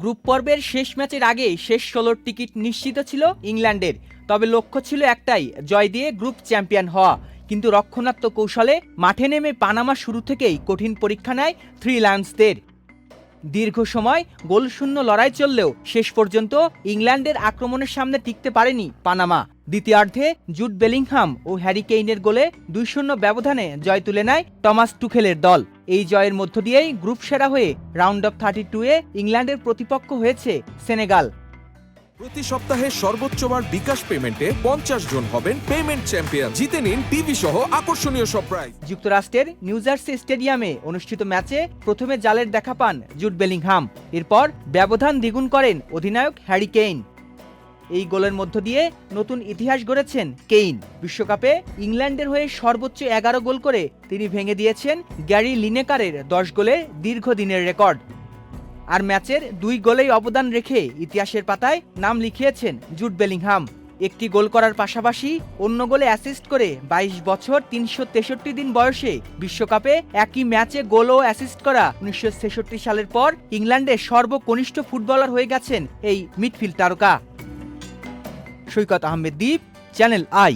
Group পর্বের শেষ ম্যাচের আগে শেষ ১৬র টিকিট নিশ্চিত ছিল ইংল্যান্ডের। তবে লক্ষ্য ছিল একটাই, জয় দিয়ে গ্রুপ চ্যাম্পিয়ন হওয়া। কিন্তু রক্ষণাত্মক কৌশলে মাঠে নেমে পানামা শুরু থেকেই কঠিন পরীক্ষা নেয় থ্রি লায়ন্সদের। দীর্ঘ সময় গোলশূন্য লড়াই চললেও শেষ পর্যন্ত ইংল্যান্ডের আক্রমণের সামনে টিকতে পারেনি পানামা। দ্বিতীয়ার্ধে জুড বেলিংহাম ও হ্যারি কেইনের গোলে ২-০ ব্যবধানে জয় তুলে নেয় টমাস টুখেলের দল। এই জয়ের মধ্য দিয়েই গ্রুপ সেরা হয়ে রাউন্ড অফ 32-এ ইংল্যান্ডের প্রতিপক্ষ হয়েছে সেনেগাল। প্রতি সপ্তাহে সর্বোচ্চবার বিকাশ পেমেন্টে ৫০ জন হবেন পেমেন্ট চ্যাম্পিয়ন। জিতে নিন টিভি সহ আকর্ষণীয় সব প্রাইজ। যুক্তরাষ্ট্রের নিউ জার্সি স্টেডিয়ামে অনুষ্ঠিত ম্যাচে প্রথমে জালের দেখা পান জুড বেলিংহাম। এরপর ব্যবধান দ্বিগুণ করেন অধিনায়ক হ্যারি কেইন। এই গোলের মধ্য দিয়ে নতুন ইতিহাস গড়েছেন কেইন। বিশ্বকাপে ইংল্যান্ডের হয়ে সর্বোচ্চ ১১ গোল করে তিনি ভেঙে দিয়েছেন গ্যারি লিনেকারের ১০ গোলের দীর্ঘদিনের রেকর্ড। আর ম্যাচের ২ গোলেই অবদান রেখে ইতিহাসের পাতায় নাম লিখিয়েছেন জুড বেলিংহাম। একটি গোল করার পাশাপাশি অন্য গোলে অ্যাসিস্ট করে ২২ বছর ৩৬৩ দিন বয়সে বিশ্বকাপে একই ম্যাচে গোল ও অ্যাসিস্ট করা ১৯৬৬ সালের পর ইংল্যান্ডের সর্বকনিষ্ঠ ফুটবলার হয়ে গেছেন এই মিডফিল্ড তারকা। সৈকত আহমেদ দীপ, চ্যানেল আই।